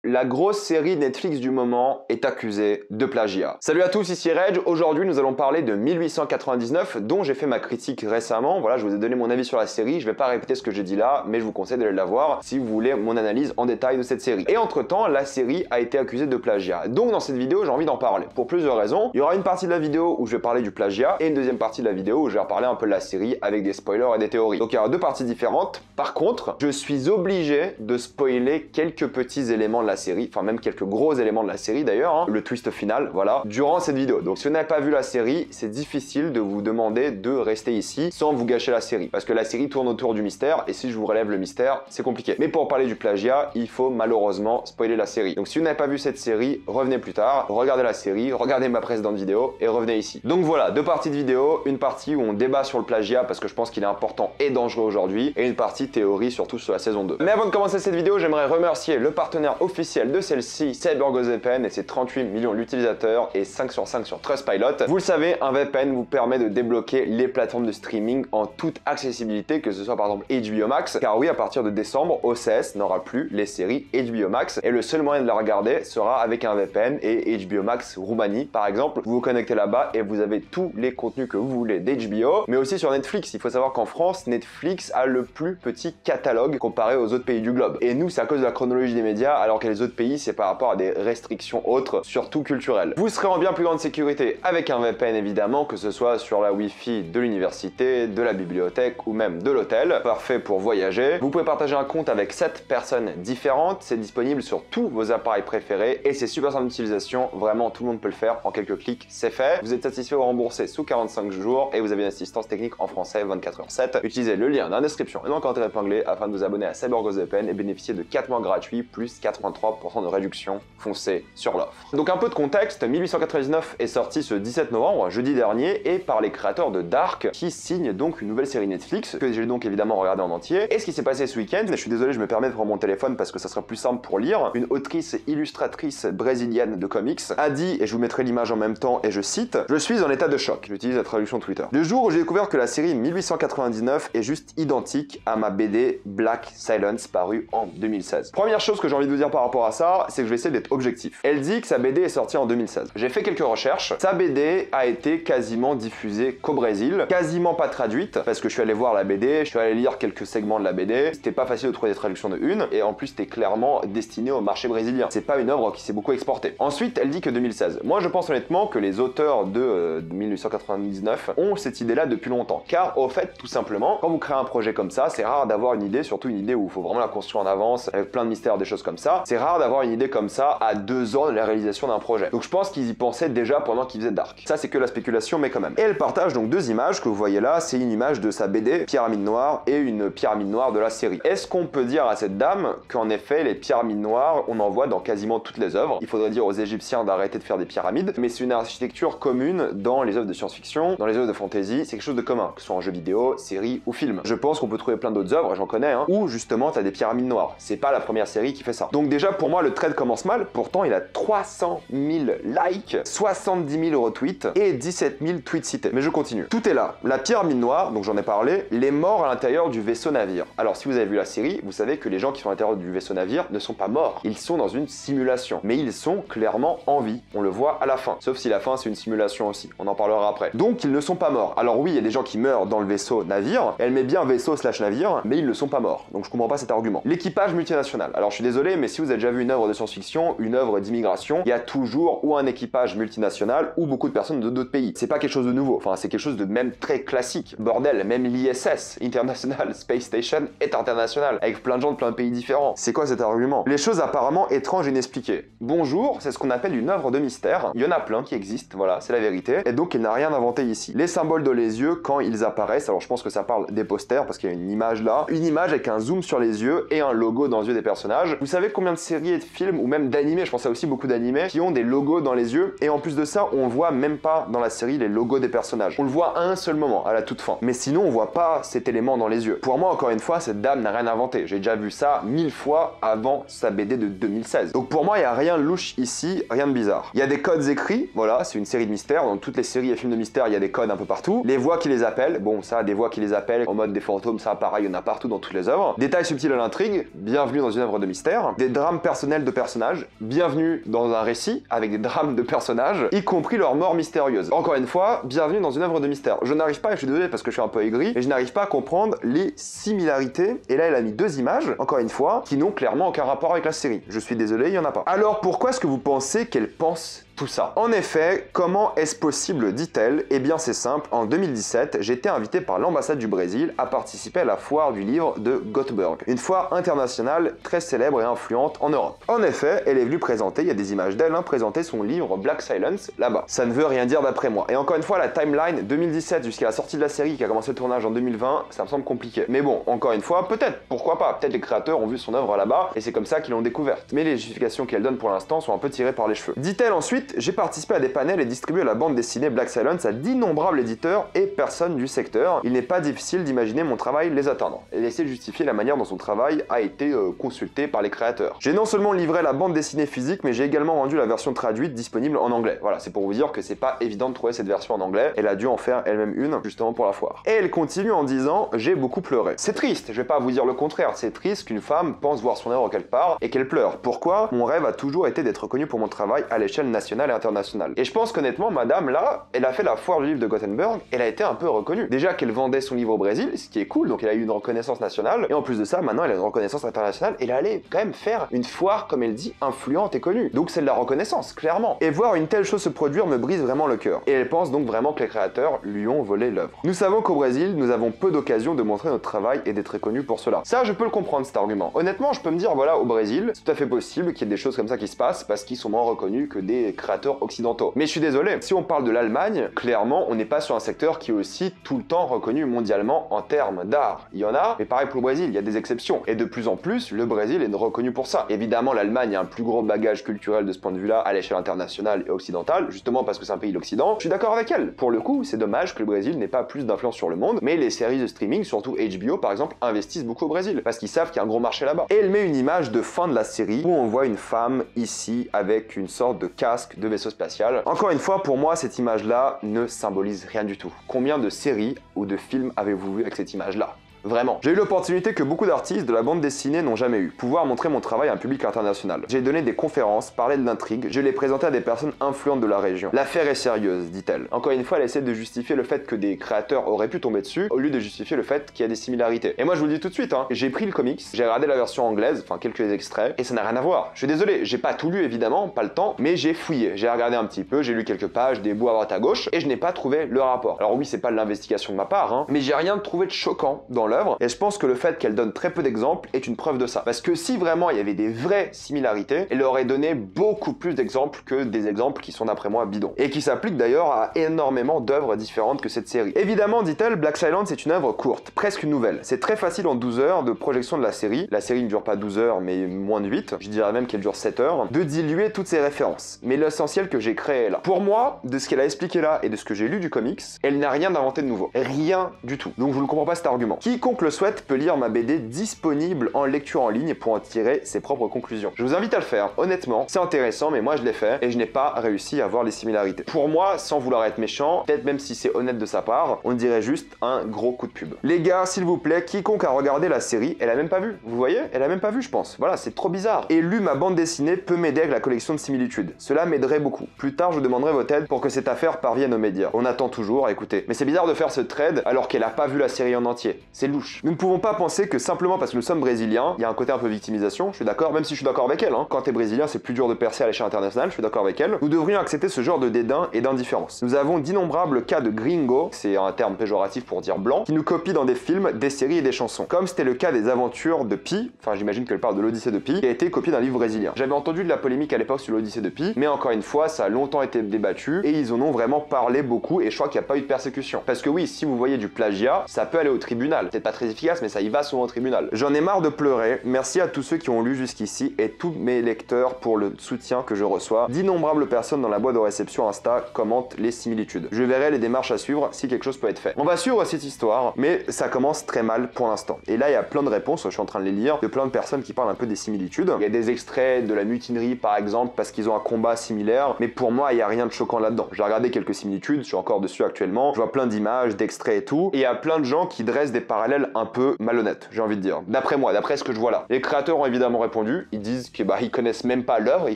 la grosse série Netflix du moment est accusée de plagiat. Salut à tous, ici Reg. Aujourd'hui, nous allons parler de 1899, dont j'ai fait ma critique récemment. Voilà, je vous ai donné mon avis sur la série. Je vais pas répéter ce que j'ai dit là, mais je vous conseille d'aller la voir si vous voulez mon analyse en détail de cette série. Et entre-temps, la série a été accusée de plagiat. Donc dans cette vidéo, j'ai envie d'en parler. Pour plusieurs raisons. Il y aura une partie de la vidéo où je vais parler du plagiat et une deuxième partie de la vidéo où je vais reparler un peu de la série avec des spoilers et des théories. Donc il y aura deux parties différentes. Par contre, je suis obligé de spoiler quelques petits éléments de la série, enfin même quelques gros éléments de la série d'ailleurs, hein, le twist final, voilà, durant cette vidéo. Donc si vous n'avez pas vu la série, c'est difficile de vous demander de rester ici sans vous gâcher la série, parce que la série tourne autour du mystère, et si je vous relève le mystère, c'est compliqué. Mais pour parler du plagiat, il faut malheureusement spoiler la série. Donc si vous n'avez pas vu cette série, revenez plus tard, regardez la série, regardez ma précédente vidéo, et revenez ici. Donc voilà, deux parties de vidéo, une partie où on débat sur le plagiat, parce que je pense qu'il est important et dangereux aujourd'hui, et une partie théorie, surtout sur la saison 2. Mais avant de commencer cette vidéo, j'aimerais remercier le partenaire officiel de celle-ci, CyberGoVPN, et ses 38 millions d'utilisateurs et 5 sur 5 sur Trustpilot. Vous le savez, un VPN vous permet de débloquer les plateformes de streaming en toute accessibilité, que ce soit par exemple HBO Max, car oui, à partir de décembre, OCS n'aura plus les séries HBO Max, et le seul moyen de la regarder sera avec un VPN et HBO Max Roumanie, par exemple. Vous vous connectez là-bas et vous avez tous les contenus que vous voulez d'HBO, mais aussi sur Netflix. Il faut savoir qu'en France, Netflix a le plus petit catalogue comparé aux autres pays du globe. Et nous, c'est à cause de la chronologie des médias, alors que les autres pays, c'est par rapport à des restrictions autres, surtout culturelles. Vous serez en bien plus grande sécurité avec un VPN évidemment, que ce soit sur la Wi-Fi de l'université, de la bibliothèque ou même de l'hôtel. Parfait pour voyager. Vous pouvez partager un compte avec 7 personnes différentes. C'est disponible sur tous vos appareils préférés et c'est super simple d'utilisation. Vraiment, tout le monde peut le faire en quelques clics, c'est fait. Vous êtes satisfait ou remboursé sous 45 jours et vous avez une assistance technique en français 24h7. Utilisez le lien dans la description et dans le commentaire épinglé afin de vous abonner à CyberGoVPN et bénéficier de 4 mois gratuits plus 83% de réduction. Foncez sur l'offre. Donc un peu de contexte, 1899 est sorti ce 17 novembre, jeudi dernier, et par les créateurs de Dark, qui signent donc une nouvelle série Netflix, que j'ai donc évidemment regardé en entier. Et ce qui s'est passé ce week-end, je suis désolé, je me permets de prendre mon téléphone parce que ça sera plus simple pour lire, une autrice et illustratrice brésilienne de comics a dit, et je vous mettrai l'image en même temps, et je cite, « Je suis en état de choc ». J'utilise la traduction Twitter. Le jour où j'ai découvert que la série 1899 est juste identique à ma BD Black Silence parue en 2016. Première chose que j'ai envie de vous dire par rapport à ça, c'est que je vais essayer d'être objectif. Elle dit que sa BD est sortie en 2016. J'ai fait quelques recherches. Sa BD a été quasiment diffusée qu'au Brésil, quasiment pas traduite, parce que je suis allé voir la BD, je suis allé lire quelques segments de la BD. C'était pas facile de trouver des traductions de une, et en plus c'était clairement destiné au marché brésilien. C'est pas une œuvre qui s'est beaucoup exportée. Ensuite, elle dit que 2016. Moi, je pense honnêtement que les auteurs de 1899 ont cette idée-là depuis longtemps. Car au fait, tout simplement, quand vous créez un projet comme ça, c'est rare d'avoir une idée, surtout une idée où il faut vraiment la construire en avance, avec plein de mystères, des choses comme ça. C'est rare d'avoir une idée comme ça à 2 ans de la réalisation d'un projet. Donc je pense qu'ils y pensaient déjà pendant qu'ils faisaient Dark. Ça, c'est que la spéculation, mais quand même. Et elle partage donc 2 images que vous voyez là. C'est une image de sa BD, Pyramide Noire, et une pyramide noire de la série. Est-ce qu'on peut dire à cette dame qu'en effet, les pyramides noires, on en voit dans quasiment toutes les œuvres? Il faudrait dire aux Égyptiens d'arrêter de faire des pyramides, mais c'est une architecture commune dans les œuvres de science-fiction, dans les œuvres de fantasy. C'est quelque chose de commun, que ce soit en jeu vidéo, série ou film. Je pense qu'on peut trouver plein d'autres œuvres, j'en connais, hein, où justement t'as des pyramides noires. C'est pas la première série qui fait ça. Donc déjà, pour moi, le trade commence mal. Pourtant, il a 300 000 likes, 70 000 retweets et 17 000 tweets cités. Mais je continue. Tout est là. La pyramide noire, donc j'en ai parlé, les morts à l'intérieur du vaisseau navire. Alors si vous avez vu la série, vous savez que les gens qui sont à l'intérieur du vaisseau navire ne sont pas morts. Ils sont dans une simulation. Mais ils sont clairement en vie. On le voit à la fin. Sauf si la fin, c'est une simulation aussi. On en parlera après. Donc ils ne sont pas morts. Alors oui, il y a des gens qui meurent dans le vaisseau navire. Elle met bien vaisseau/navire, mais ils ne sont pas morts. Donc je comprends pas cet argument. L'équipage multinational. Alors je suis désolé, mais si vous avez déjà vu une œuvre de science-fiction, une œuvre d'immigration, il y a toujours ou un équipage multinational ou beaucoup de personnes de d'autres pays. C'est pas quelque chose de nouveau. Enfin, c'est quelque chose de même très classique. Bordel, même l'ISS, International Space Station, est international, avec plein de gens de plein de pays différents. C'est quoi cet argument? Les choses apparemment étranges et inexpliquées. Bonjour, c'est ce qu'on appelle une œuvre de mystère. Il y en a plein qui existent, voilà, c'est la vérité. Et donc, il n'a rien inventé ici. Les symboles dans les yeux, quand ils apparaissent, alors je pense que ça parle des posters, parce qu'il y a une image là, une image avec un zoom sur les yeux et un logo dans les yeux des personnages. Vous savez combien de séries et de films, ou même d'animés, je pense à aussi beaucoup d'animés, qui ont des logos dans les yeux, et en plus de ça, on voit même pas dans la série les logos des personnages. On le voit à un seul moment, à la toute fin. Mais sinon, on voit pas cet élément dans les yeux. Pour moi, encore une fois, cette dame n'a rien inventé. J'ai déjà vu ça 1000 fois avant sa BD de 2016. Donc pour moi, il n'y a rien de louche ici, rien de bizarre. Il y a des codes écrits, voilà, c'est une série de mystères. Dans toutes les séries et films de mystères, il y a des codes un peu partout. Les voix qui les appellent, bon, ça, des voix qui les appellent en mode des fantômes, ça, pareil, il y en a partout dans toutes les œuvres. Détails subtils à l'intrigue, bienvenue dans une œuvre de mystère. Des drames drames personnels de personnages, bienvenue dans un récit avec des drames de personnages, y compris leur mort mystérieuse. Encore une fois, bienvenue dans une œuvre de mystère. Je n'arrive pas, et je suis désolé parce que je suis un peu aigri, mais je n'arrive pas à comprendre les similarités, et là elle a mis 2 images, encore une fois, qui n'ont clairement aucun rapport avec la série. Je suis désolé, il n'y en a pas. Alors pourquoi est-ce que vous pensez qu'elle pense tout ça? En effet, comment est-ce possible, dit-elle? Eh bien c'est simple, en 2017, j'ai été invité par l'ambassade du Brésil à participer à la foire du livre de Göteborg, une foire internationale très célèbre et influente en Europe. En effet, elle est venue présenter, il y a des images d'elle, présenter son livre Black Silence là-bas. Ça ne veut rien dire d'après moi. Et encore une fois, la timeline 2017 jusqu'à la sortie de la série qui a commencé le tournage en 2020, ça me semble compliqué. Mais bon, encore une fois, peut-être, pourquoi pas? Peut-être les créateurs ont vu son œuvre là-bas et c'est comme ça qu'ils l'ont découverte. Mais les justifications qu'elle donne pour l'instant sont un peu tirées par les cheveux. Dit-elle ensuite, j'ai participé à des panels et distribué la bande dessinée Black Silence à d'innombrables éditeurs et personnes du secteur. Il n'est pas difficile d'imaginer mon travail les atteindre. Elle essaie de justifier la manière dont son travail a été consulté par les créateurs. J'ai non seulement livré la bande dessinée physique, mais j'ai également rendu la version traduite disponible en anglais. Voilà, c'est pour vous dire que c'est pas évident de trouver cette version en anglais. Elle a dû en faire elle-même une, justement pour la foire. Et elle continue en disant, j'ai beaucoup pleuré. C'est triste, je vais pas vous dire le contraire, c'est triste qu'une femme pense voir son œuvre quelque part et qu'elle pleure. Pourquoi? Mon rêve a toujours été d'être reconnue pour mon travail à l'échelle nationale et internationale. Et je pense qu'honnêtement, madame, là, elle a fait la foire du livre de Gothenburg, elle a été un peu reconnue. Déjà qu'elle vendait son livre au Brésil, ce qui est cool, donc elle a eu une reconnaissance nationale, et en plus de ça, maintenant elle a une reconnaissance internationale, et elle allait quand même faire une foire, comme elle dit, influente et connue. Donc c'est de la reconnaissance, clairement. Et voir une telle chose se produire me brise vraiment le cœur. Et elle pense donc vraiment que les créateurs lui ont volé l'œuvre. Nous savons qu'au Brésil, nous avons peu d'occasions de montrer notre travail et d'être reconnus pour cela. Ça, je peux le comprendre, cet argument. Honnêtement, je peux me dire, voilà, au Brésil, c'est tout à fait possible qu'il y ait des choses comme ça qui se passent, parce qu'ils sont moins reconnus que des créateurs occidentaux. Mais je suis désolé, si on parle de l'Allemagne, clairement, on n'est pas sur un secteur qui est aussi tout le temps reconnu mondialement en termes d'art. Il y en a, mais pareil pour le Brésil, il y a des exceptions. Et de plus en plus, le Brésil est reconnu pour ça. Évidemment, l'Allemagne a un plus gros bagage culturel de ce point de vue-là à l'échelle internationale et occidentale, justement parce que c'est un pays de l'Occident. Je suis d'accord avec elle. Pour le coup, c'est dommage que le Brésil n'ait pas plus d'influence sur le monde, mais les séries de streaming, surtout HBO par exemple, investissent beaucoup au Brésil, parce qu'ils savent qu'il y a un gros marché là-bas. Et elle met une image de fin de la série où on voit une femme ici avec une sorte de casque de vaisseau spatial. Encore une fois, pour moi, cette image-là ne symbolise rien du tout. Combien de séries ou de films avez-vous vu avec cette image-là? Vraiment. J'ai eu l'opportunité que beaucoup d'artistes de la bande dessinée n'ont jamais eu, pouvoir montrer mon travail à un public international. J'ai donné des conférences, parlé de l'intrigue, je l'ai présenté à des personnes influentes de la région. L'affaire est sérieuse, dit-elle. Encore une fois, elle essaie de justifier le fait que des créateurs auraient pu tomber dessus, au lieu de justifier le fait qu'il y a des similarités. Et moi je vous le dis tout de suite, j'ai pris le comics, j'ai regardé la version anglaise, enfin quelques extraits, et ça n'a rien à voir. Je suis désolé, j'ai pas tout lu évidemment, pas le temps, mais j'ai fouillé, j'ai regardé un petit peu, j'ai lu quelques pages, des bouts à droite à gauche, et je n'ai pas trouvé le rapport. Alors oui, c'est pas de l'investigation de ma part, mais j'ai rien trouvé de choquant dans l'œuvre, et je pense que le fait qu'elle donne très peu d'exemples est une preuve de ça. Parce que si vraiment il y avait des vraies similarités, elle aurait donné beaucoup plus d'exemples que des exemples qui sont d'après moi bidons. Et qui s'appliquent d'ailleurs à énormément d'œuvres différentes que cette série. Évidemment, dit-elle, Black Silence est une œuvre courte, presque une nouvelle. C'est très facile en 12 heures de projection de la série. La série ne dure pas 12 heures, mais moins de 8. Je dirais même qu'elle dure 7 heures. De diluer toutes ces références. Mais l'essentiel que j'ai créé est là. Pour moi, de ce qu'elle a expliqué là et de ce que j'ai lu du comics, elle n'a rien inventé de nouveau. Rien du tout. Donc je ne comprends pas cet argument. Quiconque le souhaite peut lire ma BD disponible en lecture en ligne pour en tirer ses propres conclusions. Je vous invite à le faire, honnêtement, c'est intéressant, mais moi je l'ai fait et je n'ai pas réussi à voir les similarités. Pour moi, sans vouloir être méchant, peut-être même si c'est honnête de sa part, on dirait juste un gros coup de pub. Les gars, s'il vous plaît, quiconque a regardé la série, elle a même pas vu. Vous voyez? Elle a même pas vu, je pense. Voilà, c'est trop bizarre. Et lu ma bande dessinée peut m'aider avec la collection de similitudes. Cela m'aiderait beaucoup. Plus tard, je demanderai votre aide pour que cette affaire parvienne aux médias. On attend toujours, écoutez. Mais c'est bizarre de faire ce trade alors qu'elle a pas vu la série en entier. C'est louche. Nous ne pouvons pas penser que simplement parce que nous sommes brésiliens, il y a un côté un peu victimisation, je suis d'accord, même si je suis d'accord avec elle, Quand t'es brésilien, c'est plus dur de percer à l'échelle internationale, je suis d'accord avec elle. Nous devrions accepter ce genre de dédain et d'indifférence. Nous avons d'innombrables cas de gringo, c'est un terme péjoratif pour dire blanc, qui nous copient dans des films, des séries et des chansons. Comme c'était le cas des aventures de Pi, enfin j'imagine qu'elle parle de l'Odyssée de Pi, qui a été copié d'un livre brésilien. J'avais entendu de la polémique à l'époque sur l'Odyssée de Pi, mais encore une fois, ça a longtemps été débattu et ils en ont vraiment parlé beaucoup et je crois qu'il n'y a pas eu de persécution. Parce que oui, si vous voyez du plagiat, ça peut aller au tribunal. Peut-être pas très efficace, mais ça y va souvent au tribunal. J'en ai marre de pleurer. Merci à tous ceux qui ont lu jusqu'ici et tous mes lecteurs pour le soutien que je reçois. D'innombrables personnes dans la boîte de réception Insta commentent les similitudes. Je verrai les démarches à suivre si quelque chose peut être fait. On va suivre cette histoire, mais ça commence très mal pour l'instant. Et là, il y a plein de réponses, je suis en train de les lire, de plein de personnes qui parlent un peu des similitudes. Il y a des extraits de la mutinerie par exemple, parce qu'ils ont un combat similaire, mais pour moi, il n'y a rien de choquant là-dedans. J'ai regardé quelques similitudes, je suis encore dessus actuellement, je vois plein d'images, d'extraits et tout, et il y a plein de gens qui dressent des parallèles parallèle un peu malhonnête, j'ai envie de dire. D'après moi, d'après ce que je vois là. Les créateurs ont évidemment répondu, ils disent que ils connaissent même pas l'œuvre, ils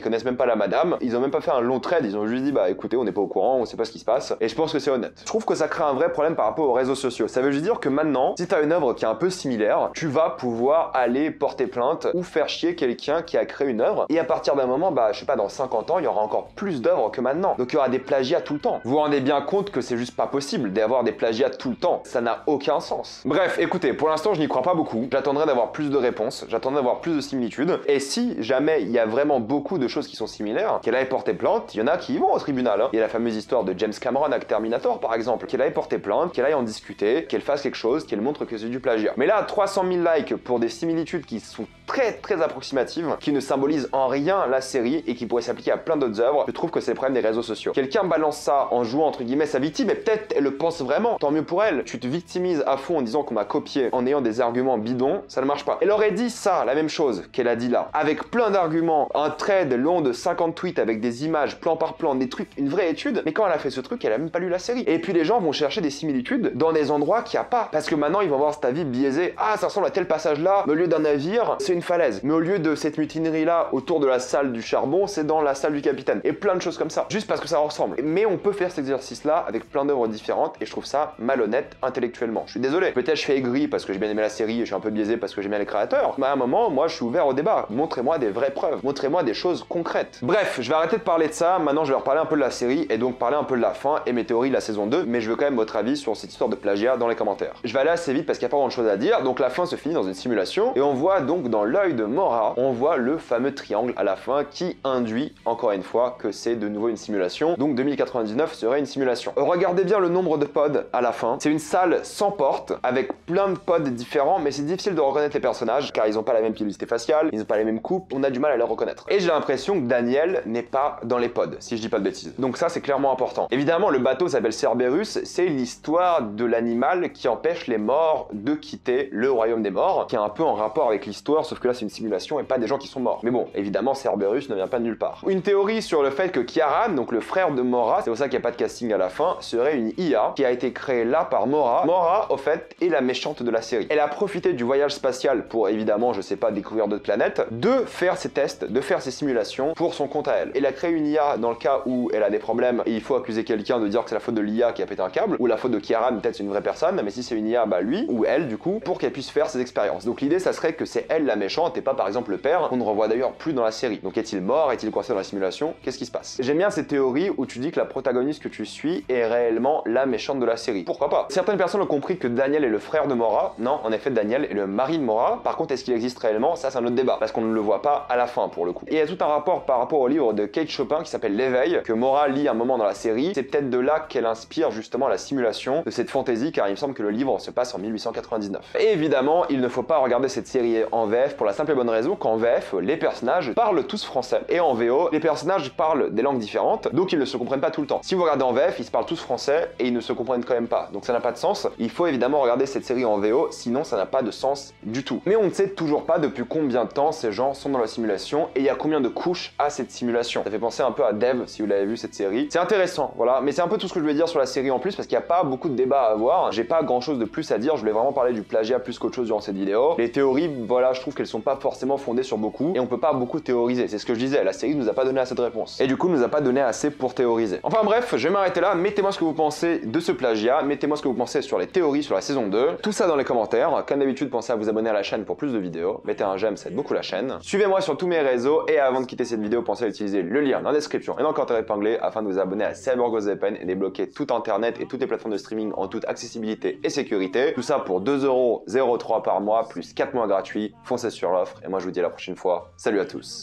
connaissent même pas la madame, ils ont même pas fait un long trade, ils ont juste dit écoutez, on n'est pas au courant, on sait pas ce qui se passe, et je pense que c'est honnête. Je trouve que ça crée un vrai problème par rapport aux réseaux sociaux. Ça veut juste dire que maintenant, si t'as une œuvre qui est un peu similaire, tu vas pouvoir aller porter plainte ou faire chier quelqu'un qui a créé une œuvre, et à partir d'un moment, je sais pas, dans 50 ans, il y aura encore plus d'œuvres que maintenant. Donc il y aura des plagiats tout le temps. Vous vous rendez bien compte que c'est juste pas possible d'avoir des plagiats tout le temps. Ça n'a aucun sens. Bref, écoutez, pour l'instant, je n'y crois pas beaucoup. J'attendrai d'avoir plus de réponses, j'attendrai d'avoir plus de similitudes, et si jamais il y a vraiment beaucoup de choses qui sont similaires, qu'elle aille porter plainte, il y en a qui y vont au tribunal. Il y a la fameuse histoire de James Cameron avec Terminator, par exemple, qu'elle aille porter plainte, qu'elle aille en discuter, qu'elle fasse quelque chose, qu'elle montre que c'est du plagiat. Mais là, 300 000 likes pour des similitudes qui sont très approximatives, qui ne symbolisent en rien la série et qui pourraient s'appliquer à plein d'autres œuvres, je trouve que c'est le problème des réseaux sociaux. Quelqu'un balance ça en jouant entre guillemets sa victime, et peut-être elle le pense vraiment, tant mieux pour elle. Tu te victimises à fond en disant qu'on m'a copié, en ayant des arguments bidons, ça ne marche pas. Elle aurait dit ça, la même chose qu'elle a dit là, avec plein d'arguments, un thread long de 50 tweets avec des images, plan par plan, des trucs, une vraie étude, mais quand elle a fait ce truc, elle a même pas lu la série. Et puis les gens vont chercher des similitudes dans des endroits qu'il n'y a pas, parce que maintenant ils vont voir cet avis biaisé. Ah, ça ressemble à tel passage là, mais au lieu d'un navire, c'est une falaise. Mais au lieu de cette mutinerie là autour de la salle du charbon, c'est dans la salle du capitaine. Et plein de choses comme ça, juste parce que ça ressemble. Mais on peut faire cet exercice là avec plein d'œuvres différentes, et je trouve ça malhonnête intellectuellement. Je suis désolé. Peut-être je fais aigri parce que j'ai bien aimé la série et je suis un peu biaisé parce que j'aime bien les créateurs, mais à un moment, moi je suis ouvert au débat. Montrez-moi des vraies preuves, montrez-moi des choses concrètes. Bref, je vais arrêter de parler de ça, maintenant je vais reparler un peu de la série et donc parler un peu de la fin et mes théories de la saison 2, mais je veux quand même votre avis sur cette histoire de plagiat dans les commentaires. Je vais aller assez vite parce qu'il n'y a pas grand chose à dire. Donc la fin se finit dans une simulation et on voit donc dans l'œil de Mora, on voit le fameux triangle à la fin qui induit encore une fois que c'est de nouveau une simulation. Donc 2099 serait une simulation. Regardez bien le nombre de pods à la fin. C'est une salle sans porte avec plein de pods différents, mais c'est difficile de reconnaître les personnages car ils n'ont pas la même pilosité faciale, ils n'ont pas les mêmes coupes, on a du mal à les reconnaître. Et j'ai l'impression que Daniel n'est pas dans les pods, si je dis pas de bêtises. Donc ça c'est clairement important. Évidemment le bateau s'appelle Cerberus, c'est l'histoire de l'animal qui empêche les morts de quitter le royaume des morts, qui est un peu en rapport avec l'histoire, sauf que là c'est une simulation et pas des gens qui sont morts. Mais bon, évidemment Cerberus ne vient pas de nulle part. Une théorie sur le fait que Kiaran, donc le frère de Mora, c'est pour ça qu'il n'y a pas de casting à la fin, serait une IA qui a été créée là par Mora. Mora, au fait, est la méchante de la série. Elle a profité du voyage spatial pour, évidemment, je sais pas, découvrir d'autres planètes, de faire ses tests, de faire ses simulations pour son compte à elle. Elle a créé une IA dans le cas où elle a des problèmes et il faut accuser quelqu'un de dire que c'est la faute de l'IA qui a pété un câble, ou la faute de Kiaran, peut-être c'est une vraie personne, mais si c'est une IA, lui, ou elle, du coup, pour qu'elle puisse faire ses expériences. Donc l'idée, ça serait que c'est elle la méchante et pas par exemple le père, qu'on ne revoit d'ailleurs plus dans la série. Donc est-il mort, est-il coincé dans la simulation? Qu'est-ce qui se passe? J'aime bien cette théorie où tu dis que la protagoniste que tu suis est réellement la méchante de la série. Pourquoi pas? Certaines personnes ont compris que Daniel est le frère de Mora. Non, en effet, Daniel est le mari de Mora. Par contre, est-ce qu'il existe réellement? Ça, c'est un autre débat, parce qu'on ne le voit pas à la fin, pour le coup. Et il y a tout un rapport par rapport au livre de Kate Chopin qui s'appelle L'éveil, que Mora lit un moment dans la série. C'est peut-être de là qu'elle inspire justement la simulation de cette fantaisie, car il me semble que le livre se passe en 1899. Et évidemment, il ne faut pas regarder cette série en VF pour la simple et bonne raison qu'en VF, les personnages parlent tous français. Et en VO, les personnages parlent des langues différentes, donc ils ne se comprennent pas tout le temps. Si vous regardez en VF, ils se parlent tous français et ils ne se comprennent quand même pas. Donc ça n'a pas de sens. Il faut évidemment regarder cette série en VO, sinon ça n'a pas de sens du tout. Mais on ne sait toujours pas depuis combien de temps ces gens sont dans la simulation et il y a combien de couches à cette simulation. Ça fait penser un peu à Dev, si vous l'avez vu cette série. C'est intéressant, voilà. Mais c'est un peu tout ce que je voulais dire sur la série en plus, parce qu'il n'y a pas beaucoup de débats à avoir. J'ai pas grand chose de plus à dire. Je voulais vraiment parler du plagiat plus qu'autre chose durant cette vidéo. Les théories, voilà, je trouve qu'elles sont pas forcément fondées sur beaucoup et on peut pas beaucoup théoriser. C'est ce que je disais. La série nous a pas donné assez de réponses. Et du coup, nous a pas donné assez pour théoriser. Enfin bref, je vais m'arrêter là. Mettez-moi ce que vous pensez de ce plagiat. Mettez-moi ce que vous pensez sur les théories sur la saison 2. Tout ça dans les commentaires. Comme d'habitude, pensez à vous abonner à la chaîne pour plus de vidéos. Mettez un j'aime, ça aide beaucoup la chaîne. Suivez-moi sur tous mes réseaux et avant de quitter cette vidéo, pensez à utiliser le lien dans la description et dans le commentaire épinglé afin de vous abonner à CyberGhostVPN et débloquer tout internet et toutes les plateformes de streaming en toute accessibilité et sécurité. Tout ça pour 2,03€ par mois plus 4 mois gratuits. Foncez sur l'offre et moi je vous dis à la prochaine fois. Salut à tous.